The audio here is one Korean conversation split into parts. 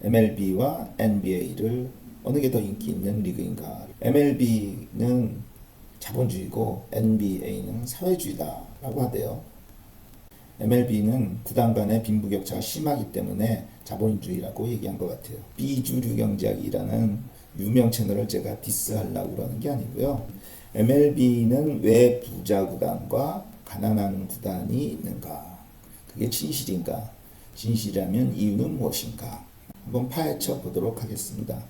MLB와 NBA를 어느 게 더 인기 있는 리그인가? MLB는 자본주의고 NBA는 사회주의다라고 하대요. MLB는 구단 간의 빈부격차가 심하기 때문에 자본주의라고 얘기한 것 같아요. 비주류 경제학이라는 유명 채널을 제가 디스하려고 그러는 게 아니고요. MLB는 왜 부자 구단과 가난한 구단이 있는가? 그게 진실인가? 진실이라면 이유는 무엇인가? 한번 파헤쳐 보도록 하겠습니다.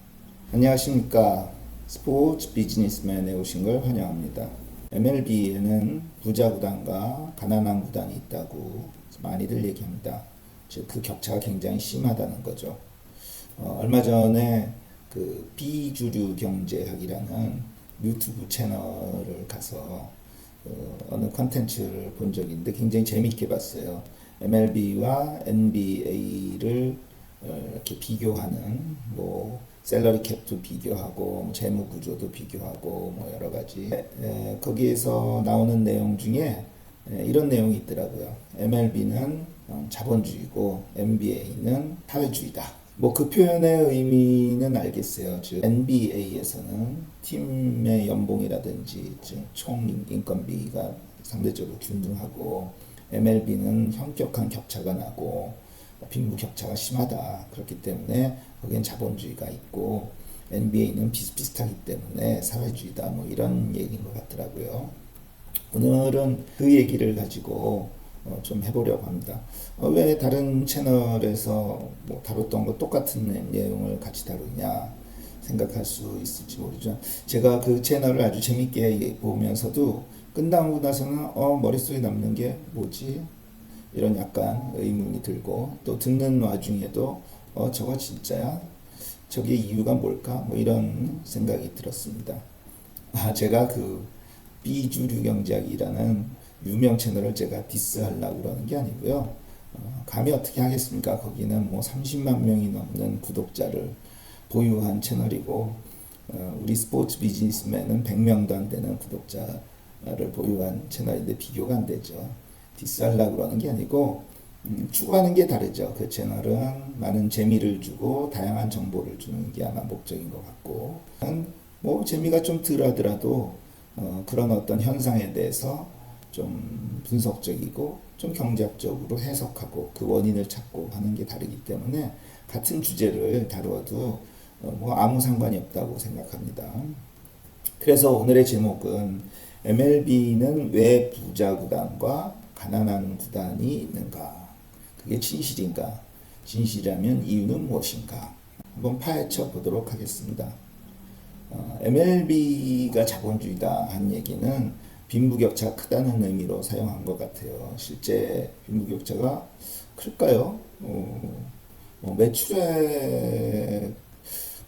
안녕하십니까. 스포츠 비즈니스맨에 오신 걸 환영합니다. MLB에는 부자 구단과 가난한 구단이 있다고 많이들 얘기합니다. 즉 그 격차가 굉장히 심하다는 거죠. 얼마 전에 그 비주류 경제학이라는 유튜브 채널을 가서 어느 컨텐츠를 본 적이 있는데 굉장히 재밌게 봤어요. MLB와 NBA를 이렇게 비교하는 뭐 셀러리 캡도 비교하고 재무 구조도 비교하고 뭐 여러 가지 거기에서 나오는 내용 중에 이런 내용이 있더라고요. MLB는 자본주의고 NBA는 사회주의다. 뭐 그 표현의 의미는 알겠어요. 즉 NBA에서는 팀의 연봉이라든지 총 인건비가 상대적으로 균등하고 MLB는 현격한 격차가 나고 빈부 격차가 심하다. 그렇기 때문에 거기엔 자본주의가 있고 NBA는 비슷비슷하기 때문에 사회주의다. 뭐 이런 얘기인 것 같더라고요. 오늘은 그 얘기를 가지고 좀 해보려고 합니다. 왜 다른 채널에서 뭐 다뤘던 거 똑같은 내용을 같이 다루냐 생각할 수 있을지 모르죠. 제가 그 채널을 아주 재밌게 보면서도 끝나고 나서는 머릿속에 남는 게 뭐지? 이런 약간 의문이 들고 또 듣는 와중에도 저거 진짜야? 저게 이유가 뭘까? 뭐 이런 생각이 들었습니다. 제가 그 비주류 경제학이라는 유명 채널을 제가 디스하려고 그러는 게 아니고요. 감히 어떻게 하겠습니까? 거기는 뭐 30만 명이 넘는 구독자를 보유한 채널이고 우리 스포츠 비즈니스맨은 100명도 안 되는 구독자를 보유한 채널인데 비교가 안 되죠. 디스하려고 그러는 게 아니고 추구하는 게 다르죠. 그 채널은 많은 재미를 주고 다양한 정보를 주는 게 아마 목적인 것 같고 뭐 재미가 좀 덜하더라도 그런 어떤 현상에 대해서 좀 분석적이고 좀 경제학적으로 해석하고 그 원인을 찾고 하는 게 다르기 때문에 같은 주제를 다루어도 뭐 아무 상관이 없다고 생각합니다. 그래서 오늘의 제목은 MLB는 왜 부자 구단과 가난한 구단이 있는가? 그게 진실인가? 진실이라면 이유는 무엇인가? 한번 파헤쳐 보도록 하겠습니다. MLB가 자본주의다 한 얘기는 빈부격차가 크다는 의미로 사용한 것 같아요. 실제 빈부격차가 클까요?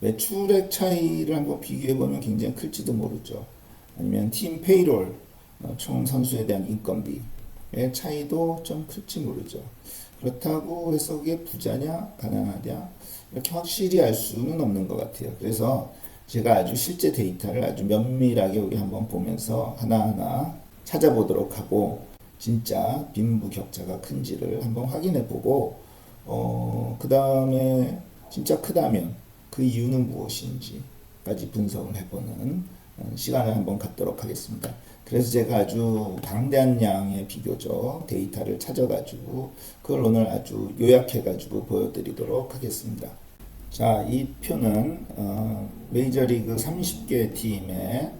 매출액 차이를 한번 비교해보면 굉장히 클지도 모르죠. 아니면 팀 페이롤, 총 선수에 대한 인건비의 차이도 좀 클지 모르죠. 그렇다고 해서 그게 부자냐 가난하냐 이렇게 확실히 알 수는 없는 것 같아요. 그래서 제가 아주 실제 데이터를 아주 면밀하게 우리 한번 보면서 하나하나 찾아보도록 하고 진짜 빈부격차가 큰지를 한번 확인해 보고 그 다음에 진짜 크다면 그 이유는 무엇인지까지 분석을 해보는 시간을 한번 갖도록 하겠습니다. 그래서 제가 아주 방대한 양의 비교적 데이터를 찾아가지고 그걸 오늘 아주 요약해가지고 보여드리도록 하겠습니다. 자, 이 표는 메이저리그 30개 팀의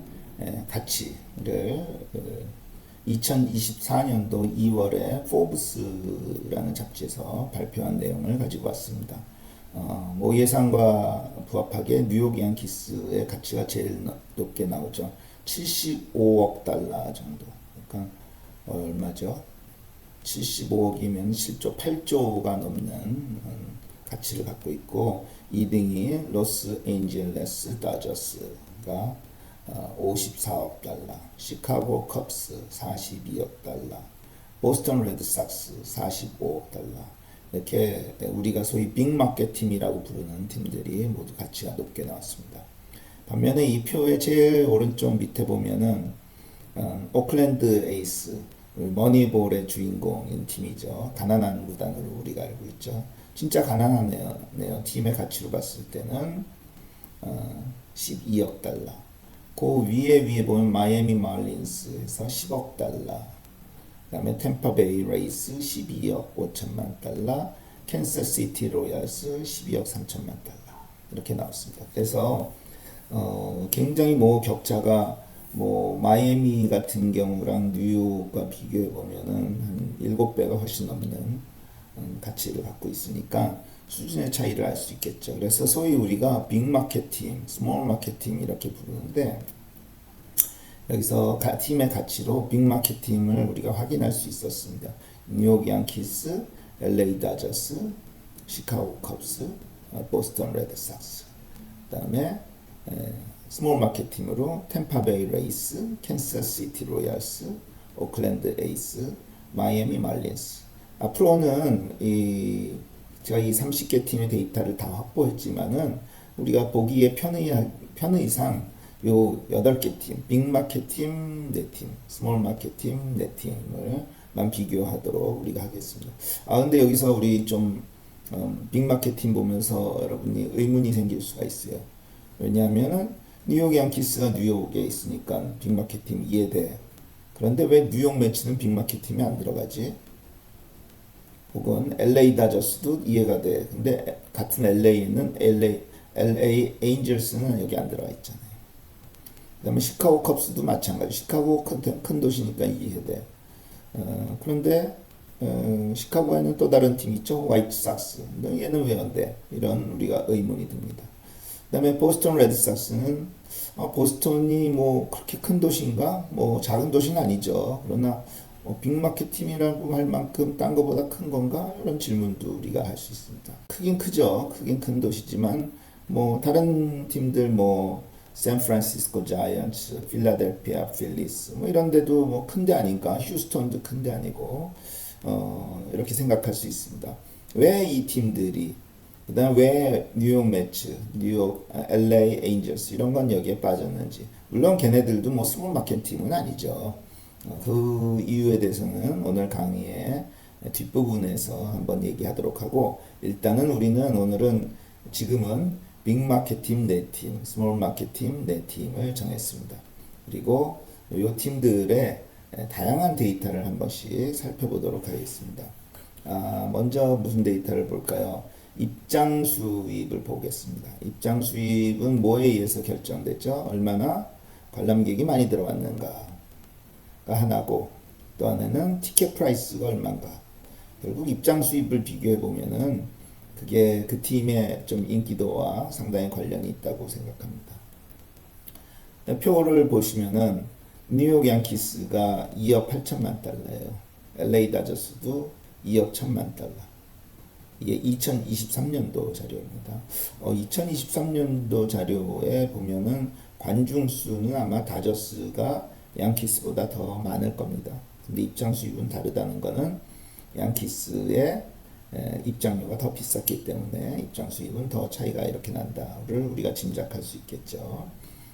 가치를 2024년도 2월에 포브스라는 잡지에서 발표한 내용을 가지고 왔습니다. 뭐 예상과 부합하게 뉴욕 양키스의 가치가 제일 높게 나오죠. 75억 달러 정도. 그러니까 얼마죠? 75억이면 7조, 8조가 넘는 가치를 갖고 있고 2등이 로스앤젤레스 다저스가 54억 달러, 시카고 컵스 42억 달러, 보스턴 레드삭스 45억 달러. 이렇게 우리가 소위 빅마켓 팀이라고 부르는 팀들이 모두 가치가 높게 나왔습니다. 반면에 이 표의 제일 오른쪽 밑에 보면은 오클랜드 에이스, 머니볼의 주인공인 팀이죠. 가난한 구단으로 우리가 알고 있죠. 진짜 가난하네요. 팀의 가치로 봤을 때는 12억 달러. 그 위에 보면 마이애미 말린스에서 10억 달러. 그다음에 템파베이 레이스 12억 5천만 달러. 캔서시티 로얄스 12억 3천만 달러. 이렇게 나왔습니다. 그래서 굉장히 뭐 격차가 뭐 마이애미 같은 경우랑 뉴욕과 비교해 보면은 한 7배가 훨씬 넘는 가치를 갖고 있으니까 수준의 차이를 알 수 있겠죠. 그래서 소위 우리가 빅마켓 팀, 스몰 마켓 팀 이렇게 부르는데 여기서 팀의 가치로 빅마켓 팀을 우리가 확인할 수 있었습니다. 뉴욕 양키스, LA 다저스, 시카고 컵스, 보스턴 레드삭스. 그다음에 스몰 마켓 팀으로 템파베이 레이스, 캔서시티 로얄스, 오클랜드 에이스, 마이애미 말린스. 앞으로는 제가 이 30개 팀의 데이터를 다 확보했지만은 우리가 보기에 편의상 요 8개 팀, 빅마켓 팀 4팀, 스몰 마켓 팀 4팀을만 비교하도록 우리가 하겠습니다. 근데 여기서 우리 좀 빅마켓 팀 보면서 여러분이 의문이 생길 수가 있어요. 왜냐하면은 뉴욕 양키스가 뉴욕에 있으니까 빅마켓 팀 이해돼. 그런데 왜 뉴욕 매치는 빅마켓 팀에 안 들어가지? 혹은 LA 다저스도 이해가 돼. 근데 같은 LA에는 LA 에인절스는 여기 안 들어가 있잖아요. 그다음에 시카고 컵스도 마찬가지. 시카고 큰 도시니까 이해돼. 그런데 시카고에는 또 다른 팀이 있죠. 화이트삭스. 얘는 왜 안 돼? 이런 우리가 의문이 듭니다. 그다음에 보스턴 레드삭스는 보스턴이 뭐 그렇게 큰 도시인가? 뭐 작은 도시는 아니죠. 그러나 빅마켓 팀이라고 할 만큼 딴 거보다 큰 건가? 이런 질문도 우리가 할 수 있습니다. 크긴 크죠. 크긴 큰 도시지만 뭐 다른 팀들 뭐 샌프란시스코 자이언츠, 필라델피아 필리스 뭐 이런 데도 뭐 큰 데 아닌가? 휴스턴도 큰 데 아니고 이렇게 생각할 수 있습니다. 왜 이 팀들이 그다음 왜 뉴욕 매츠, 뉴욕 LA 에인절스 이런 건 여기에 빠졌는지. 물론 걔네들도 뭐 스몰 마켓 팀은 아니죠. 그 이유에 대해서는 오늘 강의의 뒷부분에서 한번 얘기하도록 하고, 일단은 우리는 오늘은 지금은 빅마켓 팀 4팀, 스몰 마켓 팀 4팀을 정했습니다. 그리고 이 팀들의 다양한 데이터를 한 번씩 살펴보도록 하겠습니다. 먼저 무슨 데이터를 볼까요? 입장 수입을 보겠습니다. 입장 수입은 뭐에 의해서 결정됐죠? 얼마나 관람객이 많이 들어왔는가가 하나고, 또 하나는 티켓 프라이스가 얼마인가. 결국 입장 수입을 비교해 보면은 그게 그 팀의 좀 인기도와 상당히 관련이 있다고 생각합니다. 표를 보시면은 뉴욕 양키스가 2억 8천만 달러예요. LA 다저스도 2억 1천만 달러. 이게 2023년도 자료입니다. 2023년도 자료에 보면은 관중 수는 아마 다저스가 양키스보다 더 많을 겁니다. 근데 입장 수입은 다르다는 거는 양키스의 입장료가 더 비쌌기 때문에 입장 수입은 더 차이가 이렇게 난다를 우리가 짐작할 수 있겠죠.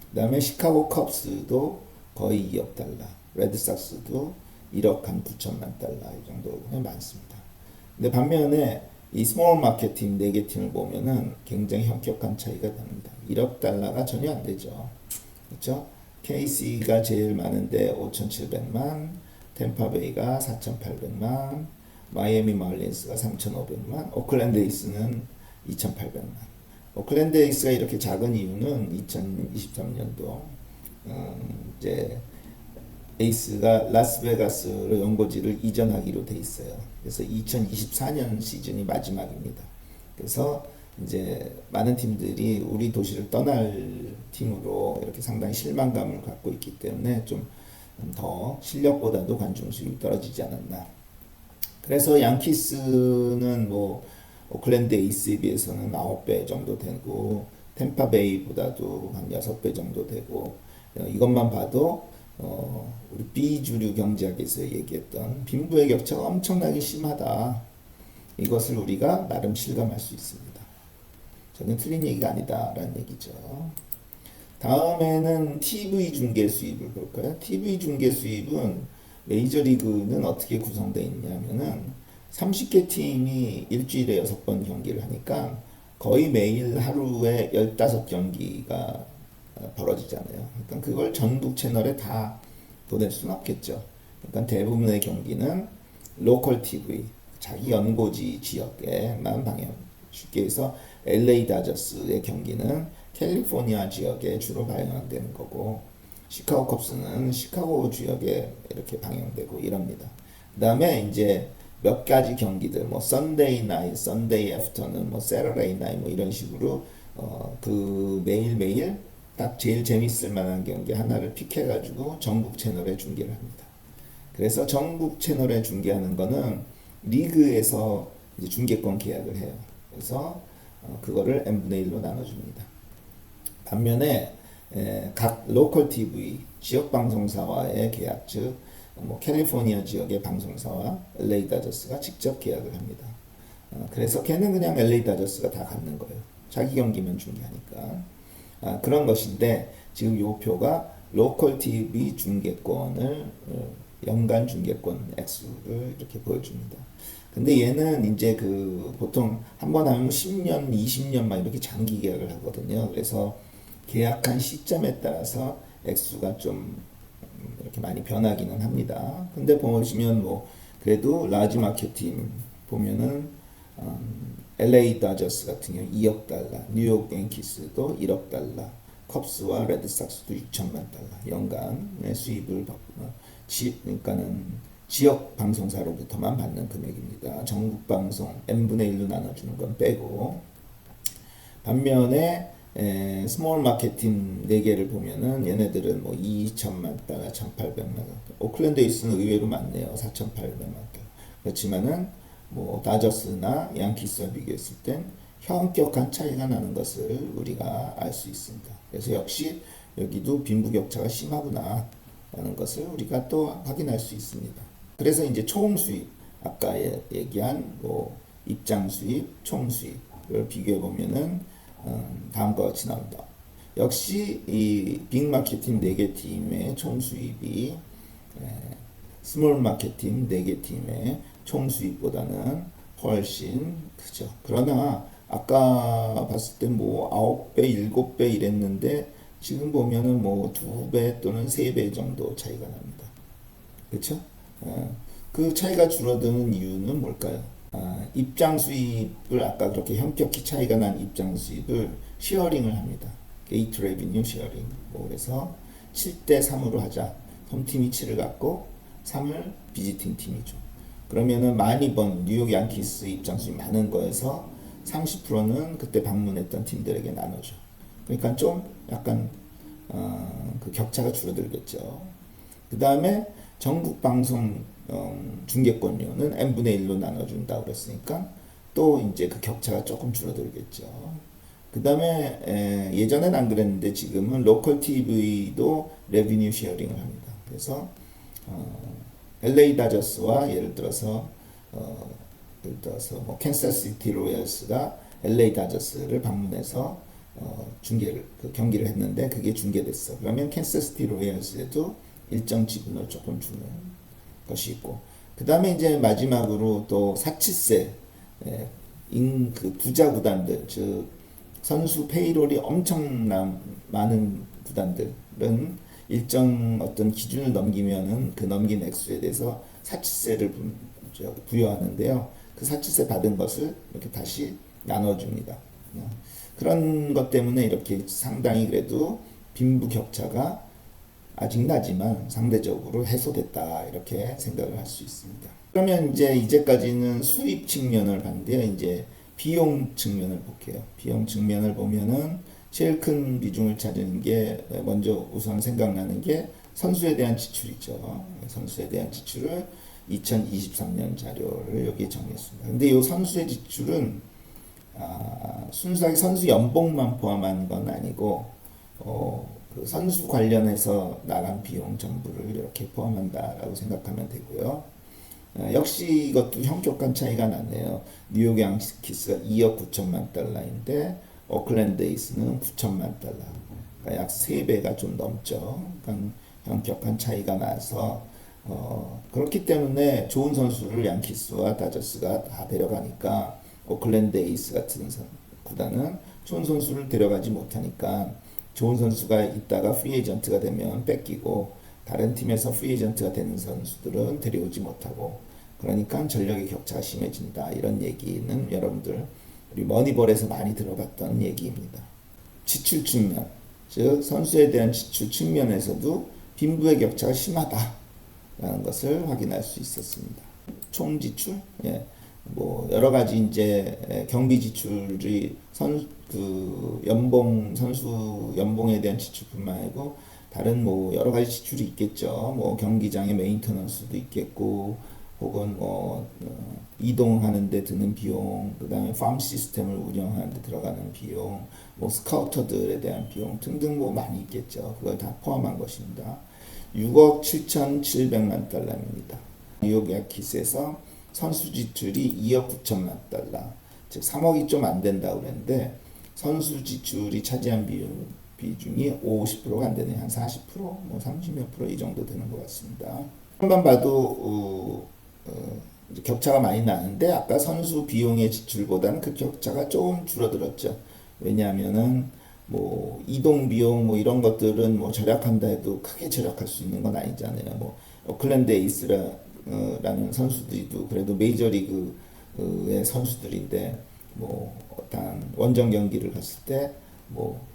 그 다음에 시카고 컵스도 거의 2억 달러, 레드삭스도 1억 한 9천만 달러 이 정도 많습니다. 근데 반면에 이 스몰 마켓 팀 4개 팀을 보면은 굉장히 현격한 차이가 납니다. 1억 달러가 전혀 안 되죠. 그렇죠? KC가 제일 많은데 5,700만, 템파베이가 4,800만, 마이애미 말린스가 3,500만, 오클랜드 에이스는 2,800만. 오클랜드 에이스가 이렇게 작은 이유는 2023년도 이제 에이스가 라스베가스로 연고지를 이전하기로 돼 있어요. 그래서 2024년 시즌이 마지막입니다. 그래서 이제 많은 팀들이 우리 도시를 떠날 팀으로 이렇게 상당히 실망감을 갖고 있기 때문에 좀 더 실력보다도 관중 수익이 떨어지지 않았나. 그래서 양키스는 뭐 오클랜드 에이스에 비해서는 9배 정도 되고, 템파베이보다도 한 6배 정도 되고, 이것만 봐도 우리 비주류 경제학에서 얘기했던 빈부의 격차가 엄청나게 심하다. 이것을 우리가 나름 실감할 수 있습니다. 저는 틀린 얘기가 아니다라는 얘기죠. 다음에는 TV 중계 수입을 볼까요? TV 중계 수입은 메이저리그는 어떻게 구성되어 있냐면은 30개 팀이 일주일에 6번 경기를 하니까 거의 매일 하루에 15경기가 벌어지잖아요. 그러니까 그걸 전국 채널에 다 보낼 수는 없겠죠. 그러니까 대부분의 경기는 로컬 TV, 자기 연고지 지역에만 방영. 쉽게 해서 LA 다저스의 경기는 캘리포니아 지역에 주로 방영되는 거고, 시카고 컵스는 시카고 지역에 이렇게 방영되고 이럽니다. 그 다음에 이제 몇 가지 경기들, 뭐 썬데이 나잇, 썬데이 애프터는, 뭐 세러데이 나잇, 뭐 이런 식으로 그 매일매일 딱 제일 재밌을 만한 경기 하나를 픽해가지고 전국 채널에 중계를 합니다. 그래서 전국 채널에 중계하는 거는 리그에서 이제 중계권 계약을 해요. 그래서 그거를 n분의 1로 나눠줍니다. 반면에 각 로컬 TV 지역 방송사와의 계약, 즉 뭐 캘리포니아 지역의 방송사와 LA 다저스가 직접 계약을 합니다. 그래서 걔는 그냥 LA 다저스가 다 갖는 거예요. 자기 경기만 중계하니까. 그런 것인데 지금 요 표가 로컬 TV 중계권을 연간 중계권 액수를 이렇게 보여줍니다. 근데 얘는 이제 그 보통 한 번 하면 10년, 20년 막 이렇게 장기 계약을 하거든요. 그래서 계약한 시점에 따라서 액수가 좀 이렇게 많이 변하기는 합니다. 근데 보시면 뭐 그래도 라지 마켓 팀 보면은 LA 다저스 같은 경우 2억 달러, 뉴욕 양키스도 1억 달러, 컵스와 레드삭스도 6천만 달러 연간의 수입을 받고, 그러니까는 지역 방송사로부터만 받는 금액입니다. 전국 방송 n분의 1로 나눠주는 건 빼고. 반면에 스몰 마케팅 4개를 보면은 얘네들은 뭐 2천만 달러, 1,800만 달러. 오클랜드 에이스는 의외로 많네요. 4,800만 달러. 그렇지만은 뭐 다저스나 양키스와 비교했을 땐 현격한 차이가 나는 것을 우리가 알 수 있습니다. 그래서 역시 여기도 빈부격차가 심하구나 라는 것을 우리가 또 확인할 수 있습니다. 그래서 이제 총 수입, 아까 얘기한 뭐 입장 수입, 총 수입을 비교해 보면은 다음과 같이 나온다. 역시 이 빅마케팅 4개 팀의 총 수입이 스몰 마케팅 4개 팀의 총 수입보다는 훨씬 크죠. 그러나 아까 봤을 때 뭐 9배, 7배 이랬는데 지금 보면은 뭐 2배 또는 3배 정도 차이가 납니다. 그렇죠? 그 차이가 줄어드는 이유는 뭘까요? 입장 수입을 아까 그렇게 현격히 차이가 난 입장 수입을 쉐어링을 합니다. 게이트 레비뉴 쉐어링. 뭐 그래서 7대 3으로 하자. 홈팀이 7을 갖고 3을 비지팅 팀이 줘. 그러면은 많이 번 뉴욕 양키스 입장 수입 많은 거에서 30%는 그때 방문했던 팀들에게 나눠줘. 그러니까 좀 약간 그 격차가 줄어들겠죠. 그 다음에 전국 방송 중계권료는 n분의 1로 나눠준다고 그랬으니까 또 이제 그 격차가 조금 줄어들겠죠. 그 다음에 예전엔 안 그랬는데 지금은 로컬 TV도 레비뉴 쉐어링을 합니다. 그래서 LA 다저스와 예를 들어서 뭐 캔사스시티 로얄스가 LA 다저스를 방문해서 중계를 그 경기를 했는데 그게 중계됐어. 그러면 캔사스시티 로얄스에도 일정 지분을 조금 주는 것이 있고, 그 다음에 이제 마지막으로 또 사치세, 그 부자 구단들, 즉 선수 페이롤이 엄청난 많은 구단들은 일정 어떤 기준을 넘기면은 그 넘긴 액수에 대해서 사치세를 부여하는데요. 그 사치세 받은 것을 이렇게 다시 나눠줍니다. 그런 것 때문에 이렇게 상당히 그래도 빈부 격차가 아직 나지만 상대적으로 해소됐다 이렇게 생각을 할 수 있습니다. 그러면 이제까지는 수입 측면을 봤는데요. 이제 비용 측면을 볼게요. 비용 측면을 보면은 제일 큰 비중을 차지하는 게 먼저 우선 생각나는 게 선수에 대한 지출이죠. 선수에 대한 지출을 2023년 자료를 여기에 정리했습니다. 근데 이 선수의 지출은 순수하게 선수 연봉만 포함한 건 아니고 그 선수 관련해서 나간 비용 전부를 이렇게 포함한다라고 생각하면 되고요. 역시 이것도 현격한 차이가 나네요. 뉴욕 양키스가 2억 9천만 달러인데 오클랜드 에이스는 9천만 달러. 그러니까 약 3배가 좀 넘죠. 그러니까 현격한 차이가 나서 그렇기 때문에 좋은 선수를 양키스와 다저스가 다 데려가니까 오클랜드 에이스 같은 구단은 좋은 선수를 데려가지 못하니까 좋은 선수가 있다가 프리에이전트가 되면 뺏기고 다른 팀에서 프리에이전트가 되는 선수들은 데려오지 못하고 그러니까 전력의 격차가 심해진다. 이런 얘기는 여러분들 우리 머니볼에서 많이 들어봤던 얘기입니다. 지출 측면, 즉 선수에 대한 지출 측면에서도 빈부의 격차가 심하다라는 것을 확인할 수 있었습니다. 총 지출, 예, 뭐 여러 가지 이제 경비 지출이 선수 연봉에 대한 지출뿐만 아니고 다른 뭐 여러 가지 지출이 있겠죠. 뭐 경기장의 메인터넌스도 있겠고 혹은 뭐 이동하는 데 드는 비용, 그다음에 팜 시스템을 운영하는 데 들어가는 비용, 뭐 스카우터들에 대한 비용 등등 뭐 많이 있겠죠. 그걸 다 포함한 것입니다. 6억 7,700만 달러입니다. 뉴욕 야키스에서 선수 지출이 2억 9천만 달러, 즉 3억이 좀 안 된다고 그랬는데 선수 지출이 차지한 비중이 50%가 안 되네. 한 40%, 뭐 30몇 프로 이 정도 되는 것 같습니다. 한번 봐도 격차가 많이 나는데 아까 선수 비용의 지출보다는 그 격차가 조금 줄어들었죠. 왜냐하면은 뭐 이동 비용 뭐 이런 것들은 뭐 절약한다 해도 크게 절약할 수 있는 건 아니잖아요. 뭐 오클랜드 에이스라는 선수들도 그래도 메이저리그의 선수들인데 뭐 어떤 원정 경기를 갔을 때 뭐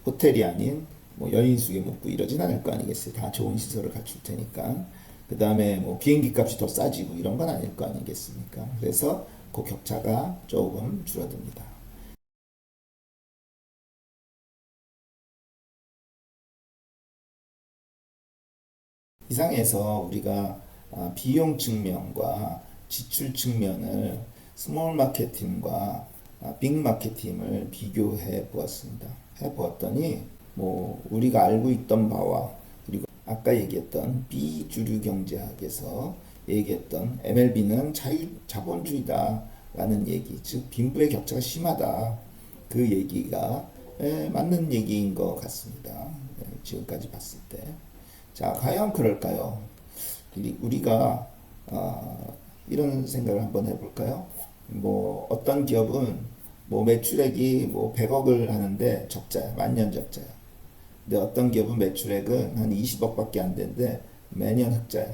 호텔이 아닌 뭐 여인숙에 묵고 이러진 않을 거 아니겠어요. 다 좋은 시설을 갖출 테니까. 그 다음에 뭐 비행기 값이 더 싸지고 이런 건 아닐 거 아니겠습니까? 그래서 그 격차가 조금 줄어듭니다. 이상에서 우리가 비용 측면과 지출 측면을 스몰 마케팅과 빅 마케팅을 비교해 보았습니다. 해 보았더니 뭐 우리가 알고 있던 바와 그리고 아까 얘기했던 비주류 경제학에서 얘기했던 MLB는 자본주의다라는 얘기, 즉 빈부의 격차가 심하다. 그 얘기가 맞는 얘기인 것 같습니다. 지금까지 봤을 때. 자, 과연 그럴까요? 우리가 이런 생각을 한번 해볼까요? 뭐 어떤 기업은 뭐 매출액이 뭐 100억을 하는데 적자야, 만년 적자야. 근데 어떤 기업은 매출액은 한 20억밖에 안 되는데 매년 흑자야.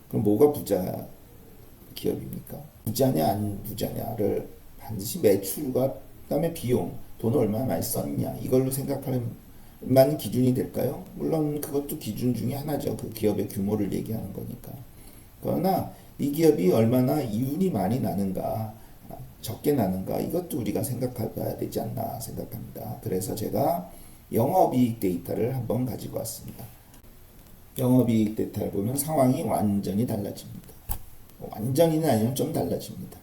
그럼 뭐가 부자 기업입니까? 부자냐 안 부자냐를 반드시 매출과 그다음에 비용, 돈을 얼마나 많이 썼냐 이걸로 생각하면 기준이 될까요? 물론 그것도 기준 중에 하나죠. 그 기업의 규모를 얘기하는 거니까. 그러나 이 기업이 얼마나 이윤이 많이 나는가, 적게 나는가 이것도 우리가 생각해 봐야 되지 않나 생각합니다. 그래서 제가 영업이익 데이터를 한번 가지고 왔습니다. 영업이익 데이터를 보면 상황이 완전히 달라집니다. 완전히는 아니면 좀 달라집니다.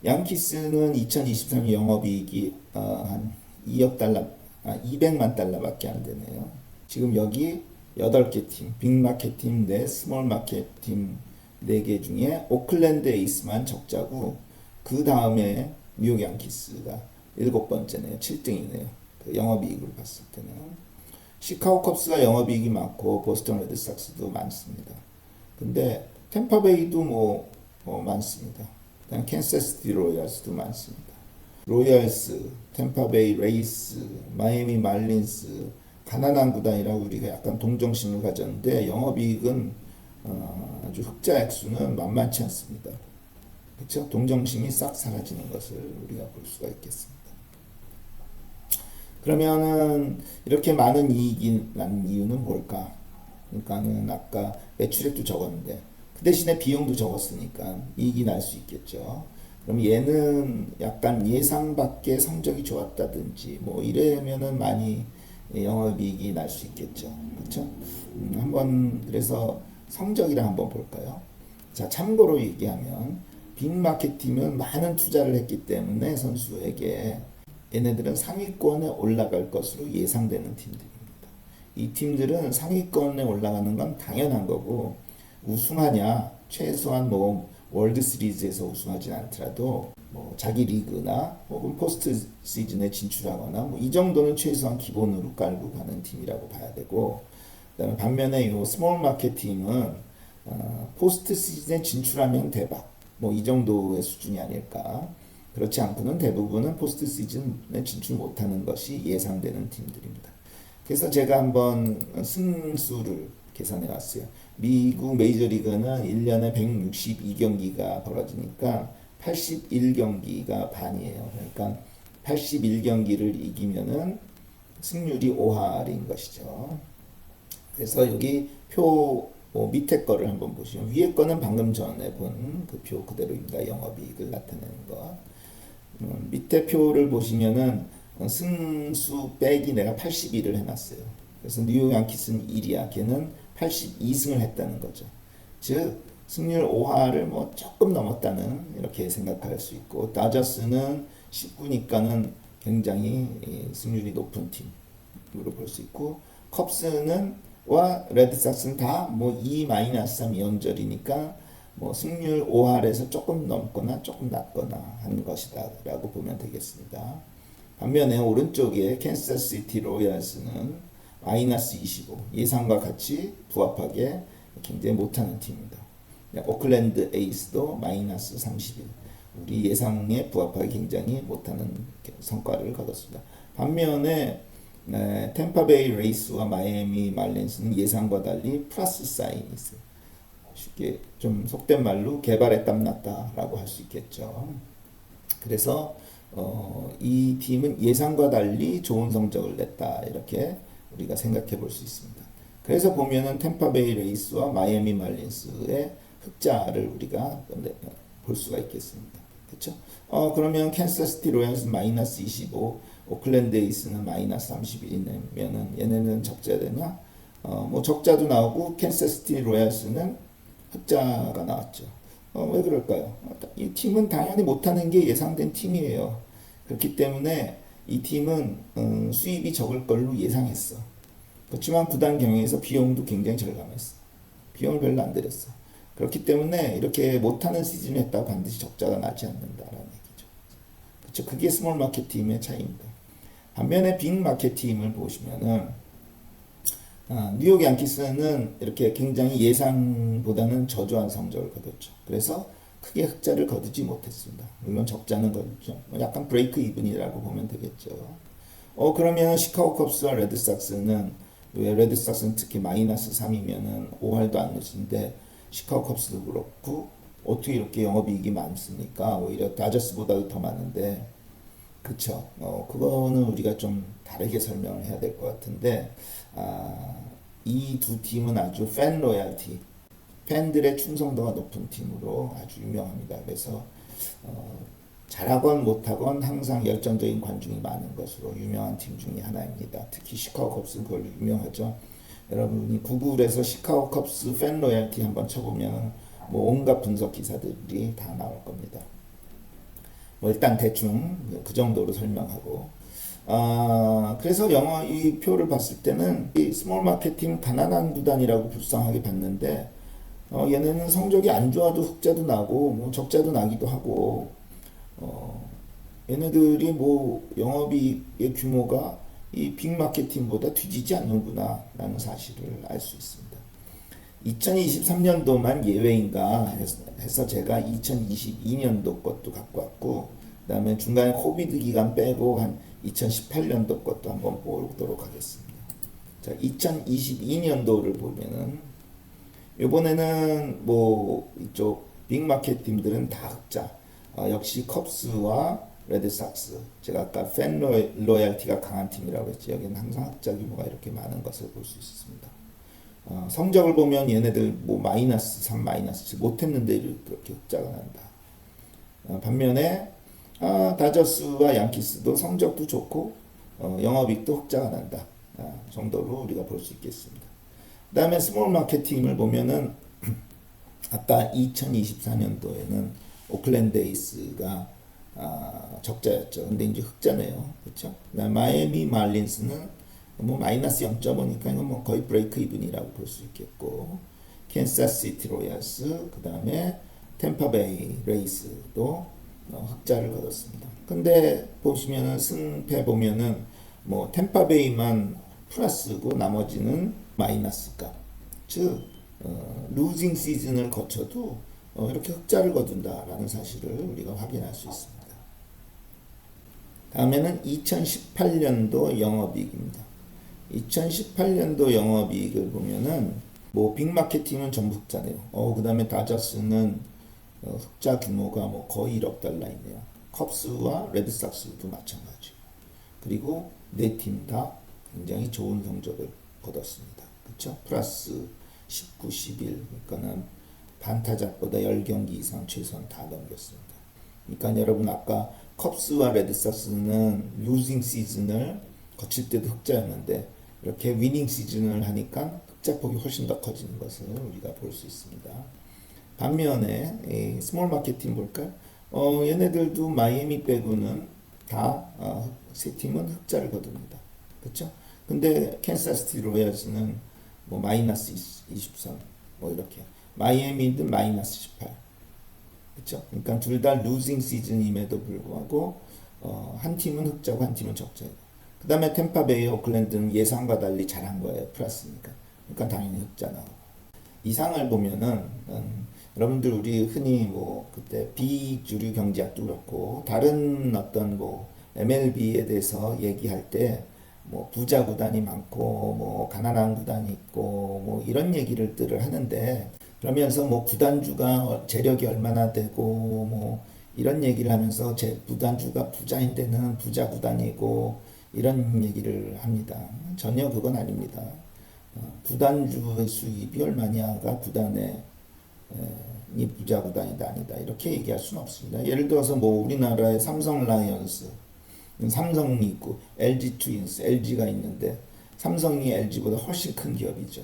양키스는 2023년 영업이익이 한 2억 달러, 200만 달러밖에 안 되네요. 지금 여기 8개 팀, 빅마켓 팀 4, 스몰마켓 팀 4개 중에 오클랜드 에이스만 적자고 그 다음에 뉴욕 양키스가 7번째네요. 7등이네요. 그 영업이익을 봤을 때는. 시카고 컵스가 영업이익이 많고 보스턴 레드삭스도 많습니다. 근데 템파베이도 뭐 많습니다. 그다음 캔사스시티 로얄스도 많습니다. 로얄스, 템파베이 레이스, 마이애미 말린스, 가난한 구단이라고 우리가 약간 동정심을 가졌는데 영업이익은 아주 흑자 액수는 만만치 않습니다. 그렇죠? 동정심이 싹 사라지는 것을 우리가 볼 수가 있겠습니다. 그러면은 이렇게 많은 이익이 난 이유는 뭘까? 그러니까는 아까 매출액도 적었는데 그 대신에 비용도 적었으니까 이익이 날 수 있겠죠. 그럼 얘는 약간 예상 밖의 성적이 좋았다든지 뭐 이러면은 많이 영업이익이 날 수 있겠죠. 그렇죠? 한번 그래서 성적이라 한번 볼까요? 자, 참고로 얘기하면 빅마켓팀은 많은 투자를 했기 때문에 선수에게 얘네들은 상위권에 올라갈 것으로 예상되는 팀들입니다. 이 팀들은 상위권에 올라가는 건 당연한 거고 우승하냐 최소한 뭐 월드 시리즈에서 우승하지 않더라도 뭐 자기 리그나 혹은 포스트 시즌에 진출하거나 뭐 이 정도는 최소한 기본으로 깔고 가는 팀이라고 봐야 되고 그다음에 반면에 요 스몰 마켓 팀은 포스트 시즌에 진출하면 대박. 뭐 이 정도의 수준이 아닐까. 그렇지 않고는 대부분은 포스트 시즌에 진출 못하는 것이 예상되는 팀들입니다. 그래서 제가 한번 승수를 계산해 왔어요. 미국 메이저리그는 1년에 162경기가 벌어지니까 81경기가 반이에요. 그러니까 81경기를 이기면은 승률이 5할인 것이죠. 그래서 여기 표 밑에 거를 한번 보시면 위에 거는 방금 전에 본 그 표 그대로입니다. 영업이익을 나타내는 것. 밑에 표를 보시면은 승수 빼기 내가 81을 해놨어요. 그래서 뉴욕 양키스는 1이야. 걔는 82승을 했다는 거죠. 즉 승률 5할을 뭐 조금 넘었다는 이렇게 생각할 수 있고 다저스는 19니까는 굉장히 승률이 높은 팀으로 볼 수 있고 컵스는 와 레드삭스는 다 뭐 2-3 연절이니까 뭐 승률 5할에서 조금 넘거나 조금 낮거나 하는 것이다 라고 보면 되겠습니다. 반면에 오른쪽에 캔사스시티 로얄스는 마이너스 25 예상과 같이 부합하게 굉장히 못하는 팀입니다. 오클랜드 에이스도 마이너스 31 우리 예상에 부합하게 굉장히 못하는 성과를 거뒀습니다. 반면에 템파베이 레이스와 마이애미 말린스는 예상과 달리 플러스 사인이 있어요. 쉽게 좀 속된 말로 개발에 땀났다라고 할 수 있겠죠. 그래서 이 팀은 예상과 달리 좋은 성적을 냈다 이렇게 우리가 생각해 볼 수 있습니다. 그래서 보면은 템파베이 레이스와 마이애미 말린스의 흑자를 우리가 볼 수가 있겠습니다. 그렇죠? 그러면 캔사스시티 로얄스 마이너스 25, 오클랜드 에이스는 마이너스 31이면은 얘네는 적자 되냐? 뭐 적자도 나오고 캔사스시티 로얄스는 흑자가 나왔죠. 왜 그럴까요? 이 팀은 당연히 못하는 게 예상된 팀이에요. 그렇기 때문에 이 팀은 수입이 적을 걸로 예상했어. 그렇지만 구단 경영에서 비용도 굉장히 절감했어. 비용을 별로 안 들였어. 그렇기 때문에 이렇게 못하는 시즌을 했다고 반드시 적자가 나지 않는다라는 얘기죠. 그렇죠? 그게 스몰 마켓 팀의 차이입니다. 반면에 빅 마켓 팀을 보시면은 뉴욕 양키스는 이렇게 굉장히 예상보다는 저조한 성적을 거뒀죠. 그래서 크게 흑자를 거두지 못했습니다. 물론 적자는 거뒀죠. 약간 브레이크 이븐이라고 보면 되겠죠. 그러면 시카고 컵스와 레드삭스는 왜 레드삭스는 특히 마이너스 3이면은 5할도 안 넣으신데 시카고 컵스도 그렇고 어떻게 이렇게 영업이익이 많습니까? 오히려 다저스보다도 더 많은데 그쵸. 그거는 우리가 좀 다르게 설명을 해야 될 것 같은데, 이 두 팀은 아주 팬 로얄티, 팬들의 충성도가 높은 팀으로 아주 유명합니다. 그래서, 잘하건 못하건 항상 열정적인 관중이 많은 것으로 유명한 팀 중에 하나입니다. 특히 시카고 컵스는 그걸로 유명하죠. 여러분이 구글에서 시카고 컵스 팬 로얄티 한번 쳐보면, 뭐 온갖 분석 기사들이 다 나올 겁니다. 뭐 일단 대충 그 정도로 설명하고 그래서 이 표를 봤을 때는 이 스몰 마켓 팀 가난한 구단이라고 불쌍하게 봤는데 얘네는 성적이 안 좋아도 흑자도 나고 뭐 적자도 나기도 하고 얘네들이 뭐 영업이익의 규모가 이 빅 마켓 팀보다 뒤지지 않는구나 라는 사실을 알 수 있습니다. 2023년도만 예외인가 해서 제가 2022년도 것도 갖고 왔고 그 다음에 중간에 코비드 기간 빼고 한 2018년도 것도 한번 보도록 하겠습니다. 자, 2022년도를 보면은 이번에는 뭐 이쪽 빅마켓 팀들은 다 흑자 역시 컵스와 레드삭스 제가 아까 팬 로얄티가 강한 팀이라고 했죠. 여기는 항상 흑자 규모가 이렇게 많은 것을 볼 수 있습니다. 성적을 보면 얘네들 뭐 마이너스 3, 마이너스 7 못했는데 이렇게 흑자가 난다. 반면에 다저스와 양키스도 성적도 좋고 영업이익도 흑자가 난다 정도로 우리가 볼 수 있겠습니다. 그 다음에 스몰 마켓 팀을 보면은 아까 2024년도에는 오클랜드 에이스가 적자였죠. 근데 이제 흑자네요. 그렇죠? 마이애미 말린스는 뭐 마이너스 0.5니까 이건 뭐 거의 브레이크 이븐이라고 볼 수 있겠고 캔사스시티 로얄스 그 다음에 템파베이 레이스도 흑자를 거뒀습니다. 근데 보시면은 승패 보면은 뭐 템파베이만 플러스고 나머지는 마이너스 값, 즉 루징 시즌을 거쳐도 이렇게 흑자를 거둔다라는 사실을 우리가 확인할 수 있습니다. 다음에는 2018년도 영업이익입니다. 2018년도 영업이익을 보면은 뭐 빅마켓팀은 전부 흑자네요. 그 다음에 다저스는 흑자 규모가 뭐 거의 1억 달러이네요. 컵스와 레드삭스도 마찬가지. 그리고 네 팀 다 굉장히 좋은 성적을 거뒀습니다. 그렇죠? 플러스 19, 11. 그러니까는 반타작보다 10경기 이상 최소한 다 넘겼습니다. 그러니까 여러분 아까 컵스와 레드삭스는 루징 시즌을 거칠 때도 흑자였는데 이렇게 위닝 시즌을 하니까 흑자폭이 훨씬 더 커지는 것을 우리가 볼 수 있습니다. 반면에 스몰 마켓 팀 볼까요? 얘네들도 마이애미 빼고는 다 세 팀은 흑자를 거둡니다. 그렇죠? 근데 캔사스시티 로얄스는 뭐 마이너스 23, 뭐 이렇게 마이애미는 마이너스 18. 그렇죠? 그러니까 둘 다 루징 시즌임에도 불구하고 한 팀은 흑자고 한 팀은 적자예요. 그 다음에 템파베이, 오클랜드는 예상과 달리 잘한 거예요. 플러스니까. 그러니까 당연히 흑자 나오고. 이상을 보면은 여러분들 우리 흔히 뭐 그때 비주류 경제학도 그렇고 다른 어떤 뭐 MLB에 대해서 얘기할 때 뭐 부자 구단이 많고 뭐 가난한 구단이 있고 뭐 이런 얘기들을 하는데 그러면서 뭐 구단주가 재력이 얼마나 되고 뭐 이런 얘기를 하면서 제 구단주가 부자인 데는 부자 구단이고 이런 얘기를 합니다. 전혀 그건 아닙니다. 구단주의 수입이 얼마냐가 구단의 이 부자 구단이다 아니다 이렇게 얘기할 수는 없습니다. 예를 들어서 뭐 우리나라의 삼성 라이온스, 삼성이 있고 LG 트윈스, LG가 있는데 삼성이 LG보다 훨씬 큰 기업이죠.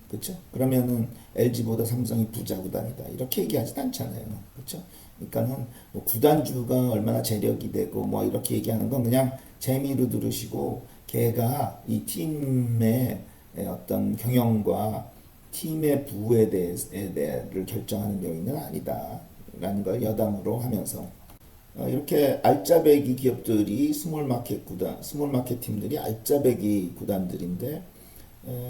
그렇죠? 그러면은 LG보다 삼성이 부자 구단이다 이렇게 얘기하지도 않잖아요. 그렇죠? 그러니까는 뭐 구단주가 얼마나 재력이 되고 뭐 이렇게 얘기하는 건 그냥 재미로 들으시고 걔가 이 팀의 어떤 경영과 팀의 부에 대해를 결정하는 요인은 아니다라는 걸 여담으로 하면서 이렇게 알짜배기 기업들이 스몰 마켓 팀들이 알짜배기 구단들인데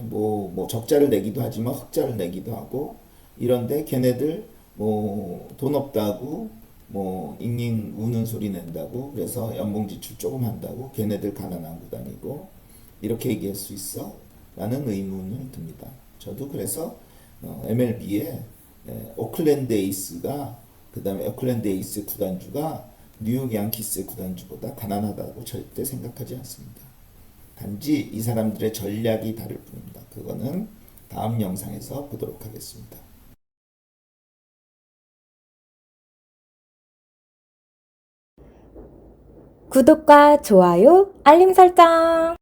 뭐 적자를 내기도 하지만 흑자를 내기도 하고 이런데 걔네들 뭐 돈 없다고 뭐 잉잉 우는 소리 낸다고 그래서 연봉 지출 조금 한다고 걔네들 가난한 구단이고 이렇게 얘기할 수 있어? 라는 의문을 듭니다. 저도 그래서 MLB에 오클랜드 에이스가 그 다음에 오클랜드 에이스 구단주가 뉴욕 양키스의 구단주보다 가난하다고 절대 생각하지 않습니다. 단지 이 사람들의 전략이 다를 뿐입니다. 그거는 다음 영상에서 보도록 하겠습니다. 구독과 좋아요, 알림 설정.